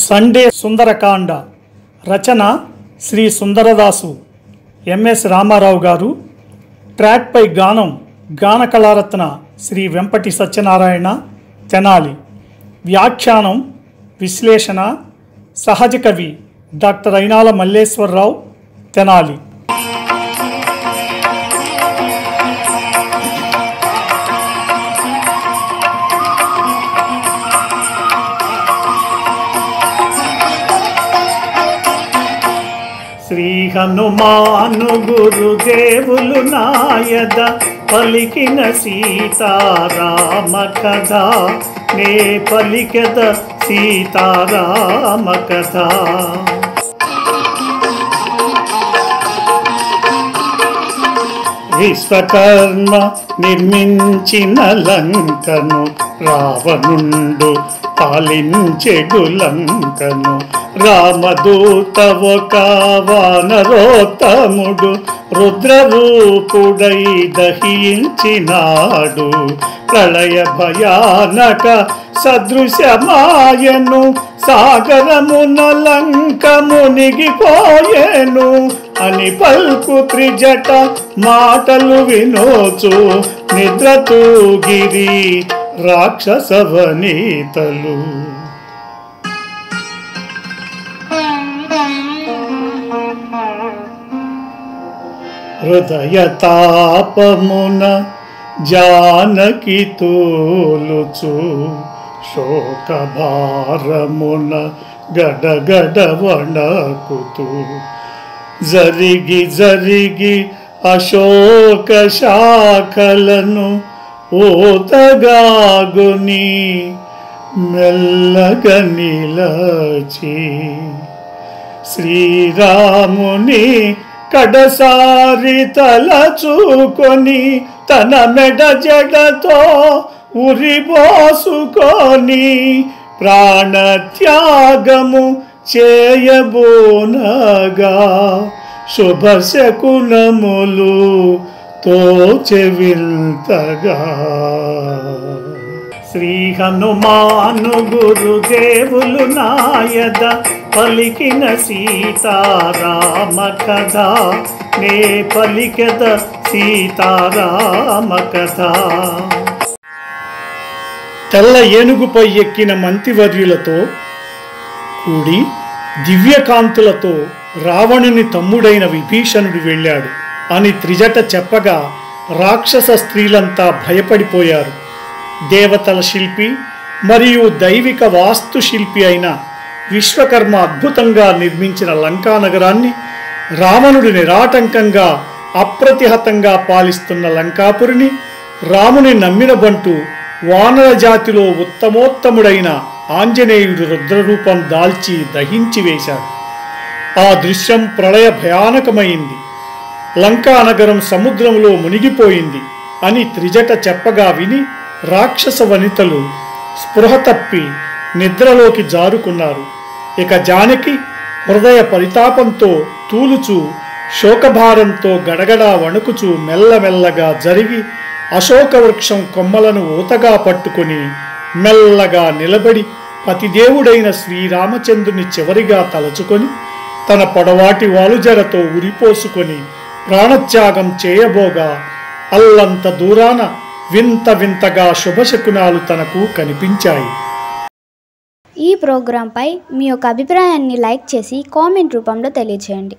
Sunday Sundarakanda రచన Shri సుందరదాసు MS Ramarao గారు. ట్రాక్పై గానం గానకళారత్న శ్రీ వెంపటి సత్యనారాయణ తెనాలి. వ్యాఖ్యానం విశ్లేషణ సహజ కవి డాక్టర్ అయినాల మల్లేశ్వరరావు తెనాలి. శ్రీ హనుమాను గురుదేవులు నాయద పలికిన సీతారామ కథ, నే పలికెద సీతారామ కథ. విశ్వకర్మ నిర్మించిన లంకను, రావణుండు పాలించెడు లంకను. రామదూత ఒక వానరోత్తముడు రుద్రరూపుడై దహించినాడు. ప్రళయ భయానక సదృశమాయను, సాగరమున లంక మునిగిపోయేను అని పల్కు త్రిజట మాటలు వినోచు నిద్రతూగిరి రాక్షసవనీతలు. హృదయ తాపమున జానకి తోలుచు, శోకభారమున గడగడ వణకుతూ, జరిగి జరిగి అశోక శాఖలను ఓతగాగుని మెల్లగా నిలచి, శ్రీరాముని కడసారి తలచుకొని తన మెడ జడతో ఉరిబోసుకొని ప్రాణత్యాగము చేయబోనగా, శుభశకునములు తోచెవిల్తగా. శ్రీ హనుమాను గురుదేవులు నాయద పలికిన సీతారామ కథ, నే పలికెద సీతారామ కథ. తెల్ల ఏనుగుపై ఎక్కిన మంత్రివర్యులతో కూడి దివ్యకాంతులతో రావణుని తమ్ముడైన విభీషణుడు వెళ్ళాడు అని త్రిజట చెప్పగా రాక్షస స్త్రీలంతా భయపడిపోయారు. దేవతల శిల్పి మరియు దైవిక వాస్తుశిల్పి అయిన విశ్వకర్మ అద్భుతంగా నిర్మించిన లంకానగరాన్ని రావణుడు నిరాటంకంగా అప్రతిహతంగా పాలిస్తున్న లంకాపురిని రాముని నమ్మిన బంటు వానర జాతిలో ఉత్తమోత్తముడైన ఆంజనేయుడు రుద్రరూపం దాల్చి దహించి వేశాడు. ఆ దృశ్యం ప్రళయ భయానకమైంది. లంకానగరం సముద్రంలో మునిగిపోయింది అని త్రిజట చెప్పగా విని రాక్షస వనితలు స్పృహ తప్పి నిద్రలోకి జారుకున్నారు. ఇక జానకి హృదయ పరితాపంతో తూలుచూ శోకభారంతో గడగడా వణుకుచూ మెల్లమెల్లగా జరిగి అశోక వృక్షం కొమ్మలను ఊతగా పట్టుకొని మెల్లగా నిలబడి పతిదేవుడైన శ్రీరామచంద్రుని చివరిగా తలచుకొని తన పొడవాటి వాలుజరతో ఉరిపోసుకొని ప్రాణత్యాగం చేయబోగా అల్లంత దూరాన వింత వింతగా శుభశకునాలు తనకు కనిపించాయి. ఈ ప్రోగ్రాంపై మీ యొక్క అభిప్రాయాన్ని లైక్ చేసి కామెంట్ రూపంలో తెలియజేయండి.